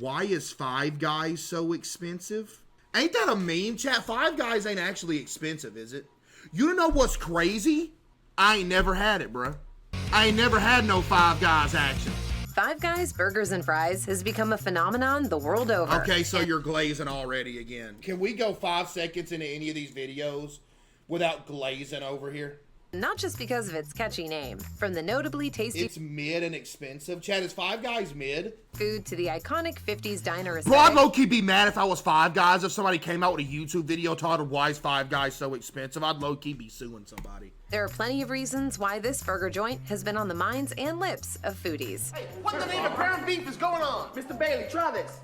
Why is Five Guys so expensive? Ain't that a meme, chat? Five Guys ain't actually expensive, is it? You know what's crazy? I ain't never had it, bruh. I ain't never had no Five Guys action. Five Guys Burgers and Fries has become a phenomenon the world over. Okay, so you're glazing already again. Can we go 5 seconds into any of these videos without glazing over here? Not just because of its catchy name. From the notably tasty It's mid and expensive. Chad, is Five Guys mid? food to the iconic 50s diner Bro, I'd aesthetic. low-key be mad if I was Five Guys. If somebody came out with a YouTube video titled, "Why is Five Guys so expensive?" I'd low-key be suing somebody. There are plenty of reasons why this burger joint has been on the minds and lips of foodies. Hey, what the name of ground beef is going on? Mr. Bailey, try this.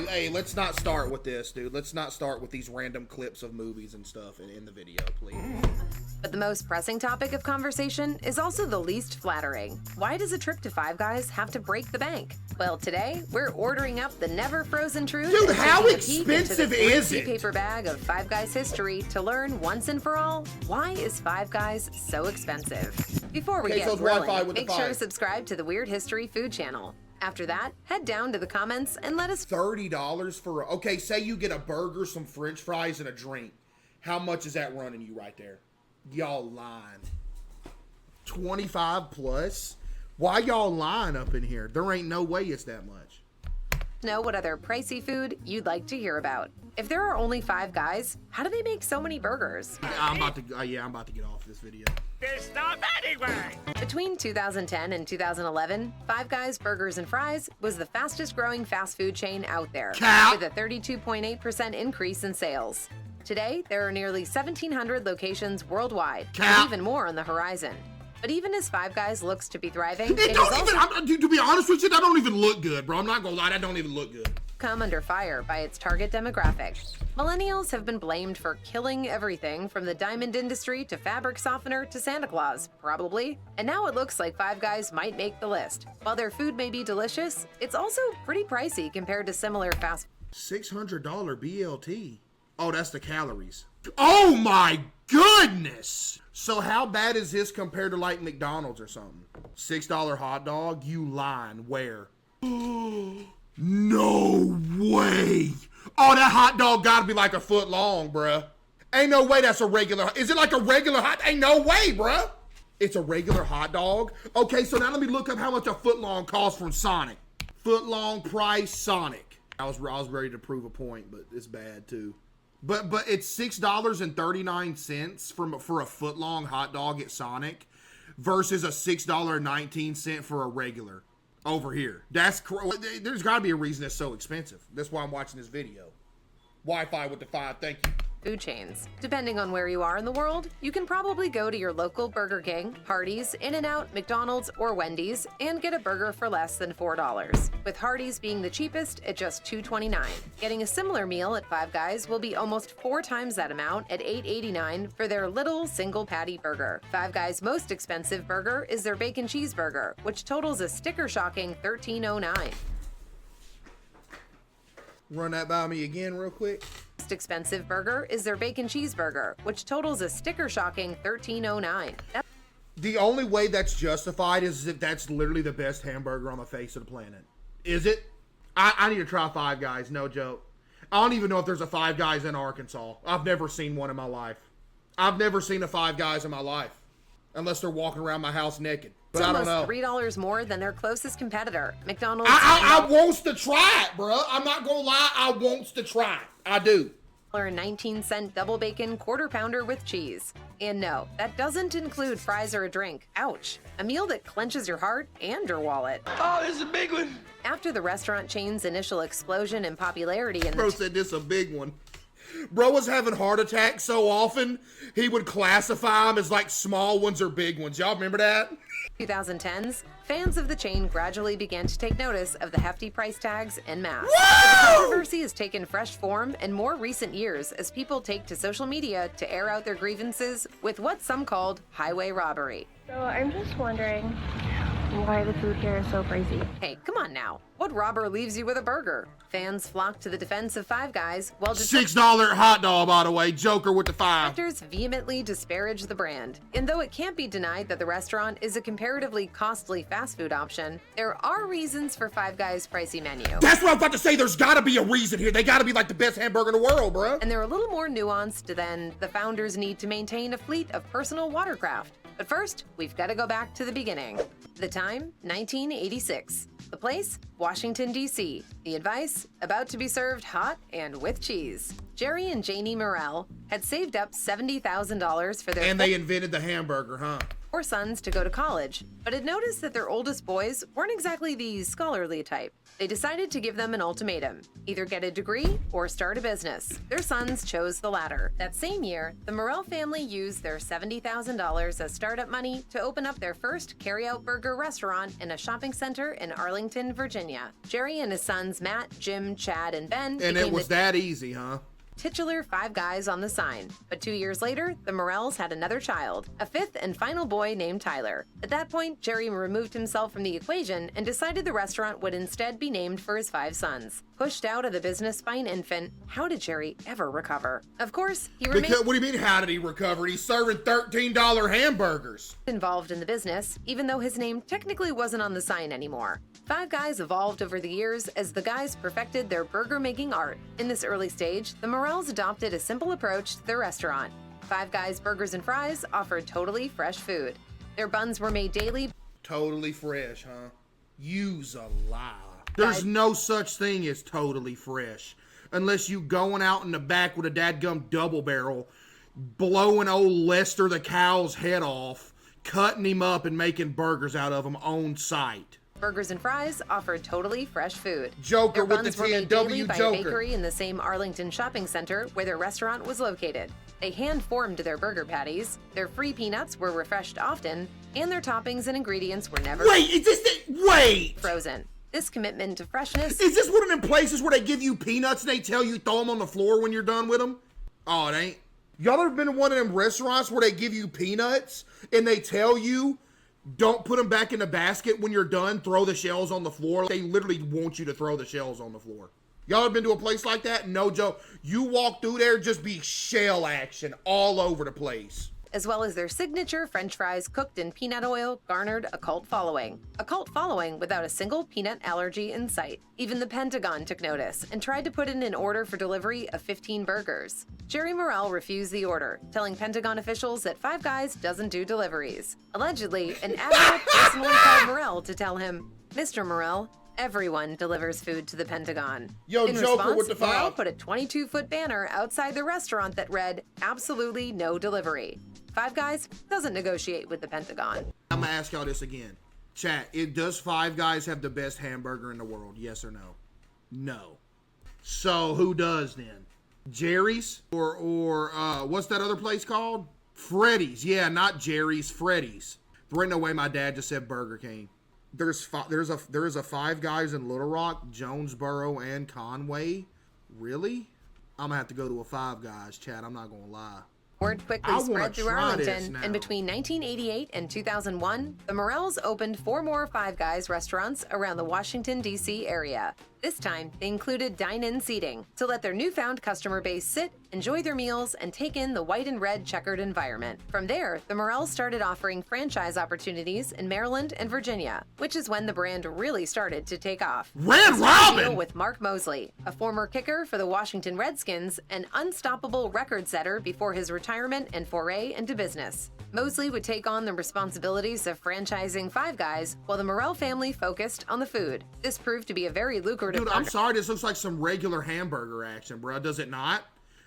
Hey, let's not start with this, dude. Let's not start with these random clips of movies and stuff in the video, please. But the most pressing topic of conversation is also the least flattering. Why does a trip to Five Guys have to break the bank? Well, today, we're ordering up the never-frozen truth. Dude, and how taking a peek into expensive the is greasy it? paper bag of Five Guys history to learn once and for all, why is Five Guys so expensive? Before we get CaseOh's Wi-Fi grilling, with the make sure to five. subscribe to the Weird History Food channel. After that, head down to the comments and let us $30 for okay, say you get a burger, some french fries, and a drink. How much is that running you right there? Y'all lying. 25 plus? Why y'all lying up in here? There ain't no way it's that much. know what other pricey food you'd like to hear about. If there are only Five Guys, how do they make so many burgers? I'm about to get off this video. Stop anyway! Between 2010 and 2011, Five Guys Burgers and Fries was the fastest growing fast food chain out there, Cap. with a 32.8% increase in sales. Today, there are nearly 1,700 locations worldwide, Cap. and even more on the horizon. But even as Five Guys looks to be thriving, It it has don't also even, to be honest with you, that don't even look good, bro. I'm not gonna lie, that don't even look good. come under fire by its target demographic. Millennials have been blamed for killing everything from the diamond industry to fabric softener to Santa Claus, probably. And now it looks like Five Guys might make the list. While their food may be delicious, it's also pretty pricey compared to similar fast $600 BLT. Oh, that's the calories. Oh my goodness! So how bad is this compared to like McDonald's or something? $6 hot dog? You lying. Where? No way! Oh, that hot dog gotta be like a foot long, bruh. Ain't no way that's a regular. Is it like a regular hot? Ain't no way, bruh. It's a regular hot dog. Okay, so now let me look up how much a foot long costs from Sonic. Foot long price Sonic. I was ready to prove a point, but it's bad too. But it's $6.39 for a foot long hot dog at Sonic versus a $6.19 for a regular over here. There's got to be a reason it's so expensive. That's why I'm watching this video. Wi-Fi with the 5, thank you. food chains. Depending on where you are in the world, you can probably go to your local Burger King, Hardee's, In-N-Out, McDonald's, or Wendy's and get a burger for less than $4, with Hardee's being the cheapest at just $2.29. Getting a similar meal at Five Guys will be almost 4 times that amount at $8.89 for their little single patty burger. Five Guys' most expensive burger is their bacon cheeseburger, which totals a sticker-shocking $13.09. Run that by me again real quick. Most expensive burger is their bacon cheeseburger, which totals a sticker-shocking $13.09. The only way that's justified is if that's literally the best hamburger on the face of the planet. Is it? I need to try Five Guys, no joke. I don't even know if there's a Five Guys in Arkansas. I've never seen one in my life. I've never seen a Five Guys in my life. Unless they're walking around my house naked. But It's I don't almost know. $3 more than their closest competitor, McDonald's. I wants to try it, bro. I'm not gonna lie. I wants to try it. I do. $1.19 double bacon quarter pounder with cheese. And no, that doesn't include fries or a drink. Ouch. A meal that clenches your heart and your wallet. Oh, this is a big one. After the restaurant chain's initial explosion in popularity in Bro the said this a big one. Bro was having heart attacks so often, he would classify them as like small ones or big ones. Y'all remember that? 2010s, fans of the chain gradually began to take notice of the hefty price tags en masse. Whoa! The controversy has taken fresh form in more recent years as people take to social media to air out their grievances with what some called highway robbery. So I'm just wondering, why the food here is so pricey. Hey, come on now. What robber leaves you with a burger? Fans flock to the defense of Five Guys, while $6 hot dog, by the way. Joker with the 5. detractors vehemently disparage the brand. And though it can't be denied that the restaurant is a comparatively costly fast food option, there are reasons for Five Guys' pricey menu. That's what I'm about to say. There's got to be a reason here. They got to be like the best hamburger in the world, bro. And they're a little more nuanced than the founders need to maintain a fleet of personal watercraft. But first, we've got to go back to the beginning. The time, 1986. The place, Washington, D.C. The advice, about to be served hot and with cheese. Jerry and Janie Morrell had saved up $70,000 for their And they invented the hamburger, huh? 4 sons to go to college, but had noticed that their oldest boys weren't exactly the scholarly type. They decided to give them an ultimatum: either get a degree or start a business. Their sons chose the latter. That same year, the Morrell family used their $70,000 as startup money to open up their first carry-out burger restaurant in a shopping center in Arlington, Virginia. Jerry and his sons Matt, Jim, Chad, and Ben And it became was the that easy, huh? titular Five Guys on the sign. But 2 years later, the Morrells had another child, a 5th and final boy named Tyler. At that point, Jerry removed himself from the equation and decided the restaurant would instead be named for his 5 sons. Pushed out of the business by an infant, how did Jerry ever recover? Of course, he remained Because, what do you mean, how did he recover? He's serving $13 hamburgers. involved in the business, even though his name technically wasn't on the sign anymore. Five Guys evolved over the years as the guys perfected their burger-making art. In this early stage, the Morrells adopted a simple approach to their restaurant. Five Guys Burgers and Fries offered totally fresh food. Their buns were made daily. Totally fresh, huh? Use a lie. There's no such thing as totally fresh. Unless you going out in the back with a dadgum double barrel, blowing old Lester the cow's head off, cutting him up and making burgers out of him on site. Burgers and Fries offered totally fresh food. Joker Their with the buns were made daily TNW by a Joker. bakery in the same Arlington shopping center where their restaurant was located. They hand-formed their burger patties, their free peanuts were refreshed often, and their toppings and ingredients were never Wait, is this wait! frozen. This commitment to freshness Is this one of them places where they give you peanuts and they tell you throw them on the floor when you're done with them? Oh, it ain't. Y'all ever been to one of them restaurants where they give you peanuts and they tell you don't put them back in the basket when you're done, throw the shells on the floor? They literally want you to throw the shells on the floor. Y'all ever been to a place like that? No joke. You walk through there, just be shell action all over the place. as well as their signature French fries cooked in peanut oil, garnered a cult following. A cult following without a single peanut allergy in sight. Even the Pentagon took notice and tried to put in an order for delivery of 15 burgers. Jerry Morrell refused the order, telling Pentagon officials that Five Guys doesn't do deliveries. Allegedly, an admiral personally called Morrell to tell him, "Mr. Morrell, everyone delivers food to the Pentagon." Yo, In Joker response, with the Morrell five. put a 22-foot banner outside the restaurant that read, "Absolutely no delivery." Five Guys doesn't negotiate with the Pentagon. I'm gonna ask y'all this again. Chat, does Five Guys have the best hamburger in the world? Yes or no? No. So who does then? Jerry's? Or what's that other place called? Freddy's. Yeah, not Jerry's, Freddy's. There ain't no way my dad just said Burger King. There is a Five Guys in Little Rock, Jonesboro, and Conway. Really? I'm gonna have to go to a Five Guys, chat. I'm not gonna lie. Word I quickly wanna spread through try this Arlington, now. and between 1988 and 2001, the Morrells opened 4 more Five Guys restaurants around the Washington, D.C. area. This time, they included dine-in seating to let their newfound customer base sit, enjoy their meals, and take in the white and red checkered environment. From there, the Morrells started offering franchise opportunities in Maryland and Virginia, which is when the brand really started to take off. Red They struck a deal Robin! with Mark Mosley, a former kicker for the Washington Redskins, an unstoppable record setter before his retirement and foray into business. Mosley would take on the responsibilities of franchising Five Guys, while the Morrell family focused on the food. This proved to be a very lucrative Dude, I'm sorry, this looks like some regular hamburger action, bro. Does it not?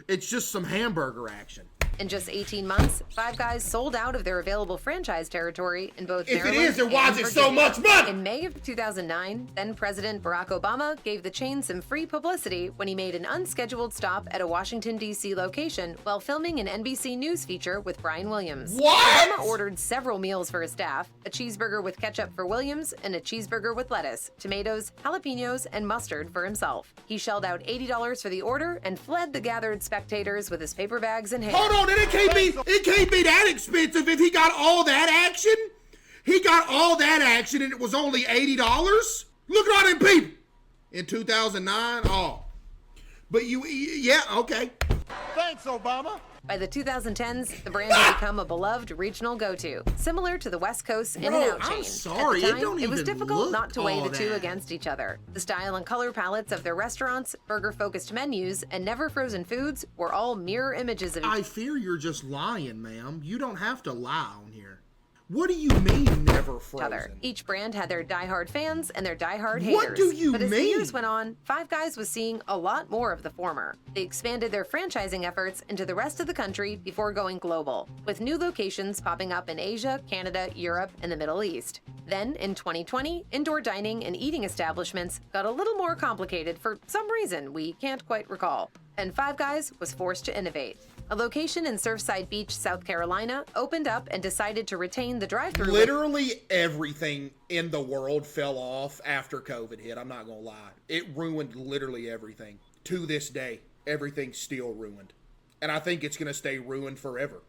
It's just some hamburger action. In just 18 months, Five Guys sold out of their available franchise territory in both If it Maryland is, then why and is it so Virginia. much money? In May of 2009, then-President Barack Obama gave the chain some free publicity when he made an unscheduled stop at a Washington, D.C. location while filming an NBC News feature with Brian Williams. What? Obama ordered several meals for his staff, a cheeseburger with ketchup for Williams and a cheeseburger with lettuce, tomatoes, jalapenos, and mustard for himself. He shelled out $80 for the order and fled the gathered spectators with his paper bags in hand. Hold on, it can't be that expensive if he got all that action. He got all that action and it was only $80? Look at all them people in 2009. Oh. But yeah, okay. Thanks, Obama. By the 2010s, the brand had become a beloved regional go-to, similar to the West Coast In-N-Out chain. I'm sorry, At the time, it don't it was even difficult look not to weigh all the two that. against each other. The style and color palettes of their restaurants, burger-focused menus, and never-frozen foods were all mirror images of I fear you're just lying, ma'am. You don't have to lie on here. What do you mean never each other. frozen? Each brand had their die-hard fans and their die-hard haters. What do you But as the mean? years went on, Five Guys was seeing a lot more of the former. They expanded their franchising efforts into the rest of the country before going global, with new locations popping up in Asia, Canada, Europe, and the Middle East. Then, in 2020, indoor dining and eating establishments got a little more complicated for some reason we can't quite recall, and Five Guys was forced to innovate. A location in Surfside Beach, South Carolina, opened up and decided to retain the drive-thru. Literally everything in the world fell off after COVID hit. I'm not going to lie. It ruined literally everything. To this day, everything's still ruined. And I think it's going to stay ruined forever.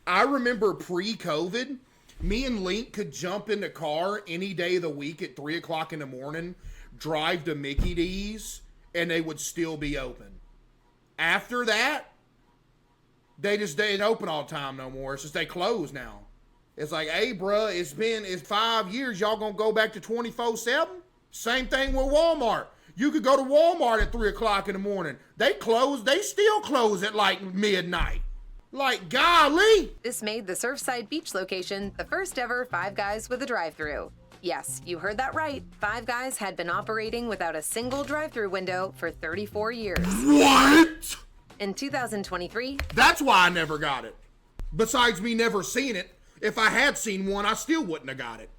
I remember pre-COVID, me and Link could jump in the car any day of the week at 3 o'clock in the morning, drive to Mickey D's, and they would still be open. After that, they ain't open all the time no more. It's just they close now. It's like, hey, bruh, it's 5 years. Y'all gonna go back to 24/7? Same thing with Walmart. You could go to Walmart at 3 o'clock in the morning. They still close at like midnight. Like, golly. This made the Surfside Beach location the first ever Five Guys with a drive-thru. Yes, you heard that right. Five Guys had been operating without a single drive-thru window for 34 years. What? In 2023, That's why I never got it. Besides me never seeing it, if I had seen one, I still wouldn't have got it.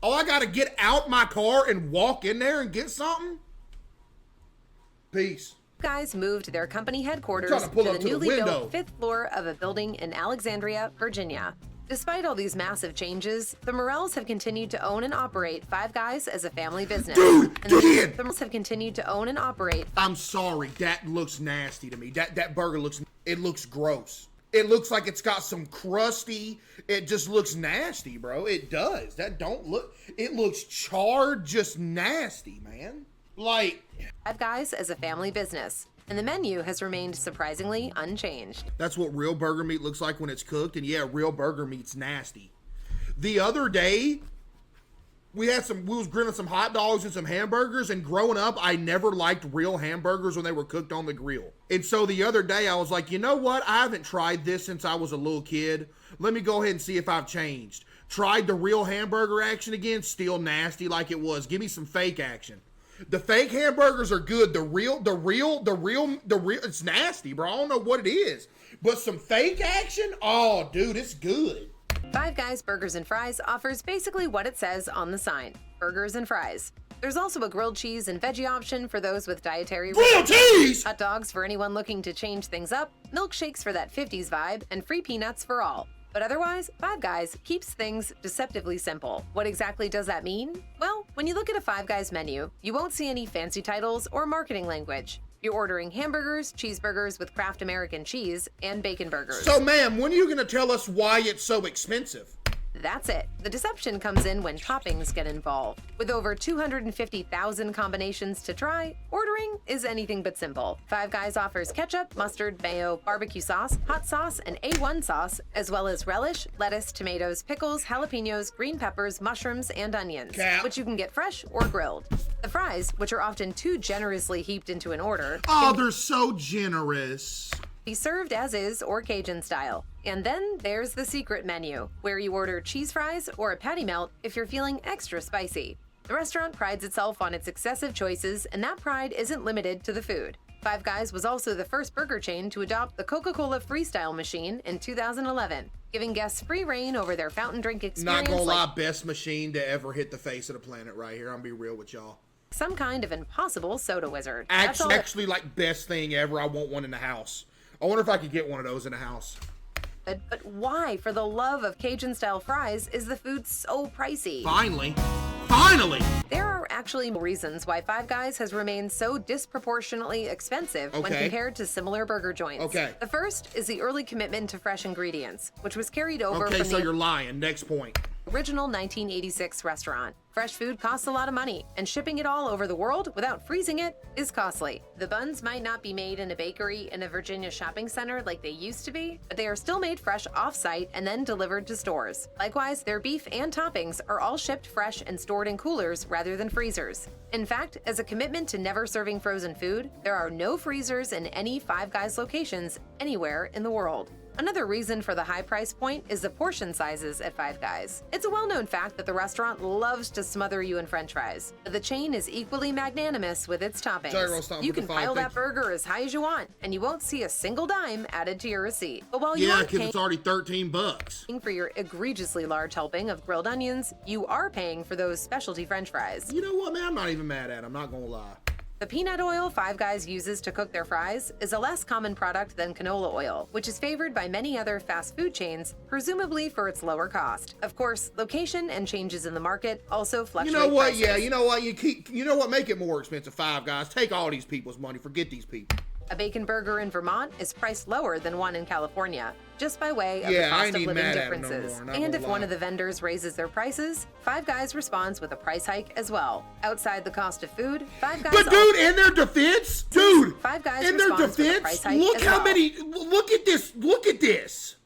Oh, I gotta get out my car and walk in there and get something? Peace. Guys moved their company headquarters I'm to trying to pull the up to the newly window. built 5th floor of a building in Alexandria, Virginia. Despite all these massive changes, the Morels have continued to own and operate Five Guys as a family business. Dude, and Dan! the Morels have continued to own and operate. I'm sorry, that looks nasty to me. That burger looks gross. It looks like it's got some crusty, it just looks nasty, bro. It does. It looks charred, just nasty, man. Like, Five Guys as a family business, and the menu has remained surprisingly unchanged. that's what real burger meat looks like when it's cooked, and yeah, real burger meat's nasty. The other day, we was grilling some hot dogs and some hamburgers, and growing up, I never liked real hamburgers when they were cooked on the grill. And so the other day, I was like, you know what? I haven't tried this since I was a little kid. Let me go ahead and see if I've changed. Tried the real hamburger action again, still nasty like it was. Give me some fake action. The fake hamburgers are good. The real, it's nasty, bro. I don't know what it is. But some fake action? Oh, dude, it's good. Five Guys Burgers and Fries offers basically what it says on the sign, burgers and fries. There's also a grilled cheese and veggie option for those with dietary Grilled cheese! hot dogs for anyone looking to change things up, milkshakes for that 50s vibe, and free peanuts for all. But otherwise, Five Guys keeps things deceptively simple. What exactly does that mean? Well, when you look at a Five Guys menu, you won't see any fancy titles or marketing language. You're ordering hamburgers, cheeseburgers with Kraft American cheese, and bacon burgers. So, ma'am, when are you going to tell us why it's so expensive? That's it. The deception comes in when toppings get involved. With over 250,000 combinations to try, ordering is anything but simple. Five Guys offers ketchup, mustard, mayo, barbecue sauce, hot sauce, and A1 sauce, as well as relish, lettuce, tomatoes, pickles, jalapenos, green peppers, mushrooms, and onions, Cap. which you can get fresh or grilled. The fries, which are often too generously heaped into an order, Oh, they're so generous. be served as is or Cajun style. And then there's the secret menu, where you order cheese fries or a patty melt if you're feeling extra spicy. The restaurant prides itself on its excessive choices, and that pride isn't limited to the food. Five Guys was also the first burger chain to adopt the Coca-Cola Freestyle machine in 2011, giving guests free reign over their fountain drink Not experience gonna lie, like best machine to ever hit the face of the planet right here. I'm gonna be real with y'all. some kind of impossible soda wizard. That's all Actually, like, best thing ever. I want one in the house. I wonder if I could get one of those in the house. But why, for the love of Cajun-style fries, is the food so pricey? Finally. There are actually reasons why Five Guys has remained so disproportionately expensive when Okay. compared to similar burger joints. Okay. The first is the early commitment to fresh ingredients, which was carried over Okay, from so the you're lying. Next point. Original 1986 restaurant. Fresh food costs a lot of money, and shipping it all over the world without freezing it is costly. The buns might not be made in a bakery in a Virginia shopping center like they used to be, but they are still made fresh off-site and then delivered to stores. Likewise, their beef and toppings are all shipped fresh and stored in coolers rather than freezers. In fact, as a commitment to never serving frozen food, there are no freezers in any Five Guys locations anywhere in the world. Another reason for the high price point is the portion sizes at Five Guys. It's a well-known fact that the restaurant loves to smother you in french fries. But the chain is equally magnanimous with its toppings. You can pile that burger as high as you want, and you won't see a single dime added to your receipt. But while you aren't because it's already $13. For your egregiously large helping of grilled onions, you are paying for those specialty french fries. You know what, man? I'm not even mad at it. I'm not gonna lie. The peanut oil Five Guys uses to cook their fries is a less common product than canola oil, which is favored by many other fast food chains, presumably for its lower cost. Of course, location and changes in the market also fluctuate. You know what? prices. Yeah, you know what? You know what? Make it more expensive, Five Guys. Take all these people's money. Forget these people. A bacon burger in Vermont is priced lower than one in California, just by way of the I cost ain't of even living mad at 'em no differences. more, not And gonna if one lie. of the vendors raises their prices, Five Guys responds with a price hike as well. Outside the cost of food, Five Guys. But dude, in their defense, dude, Five Guys in their responds with a defense, price hike look as how well. many. Look at this. Look at this.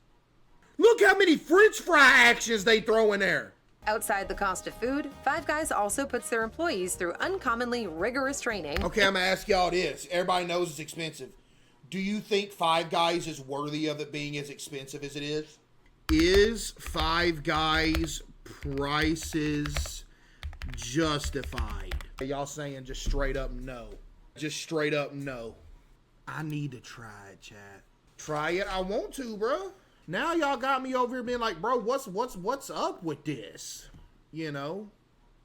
Look how many French fry actions they throw in there. Outside the cost of food, Five Guys also puts their employees through uncommonly rigorous training. Okay, I'm gonna ask y'all this. Everybody knows it's expensive. Do you think Five Guys is worthy of it being as expensive as it is? Is Five Guys prices justified? Y'all saying just straight up no. Just straight up no. I need to try it, chat. Try it. I want to, bro. Now y'all got me over here being like, bro, what's up with this? You know?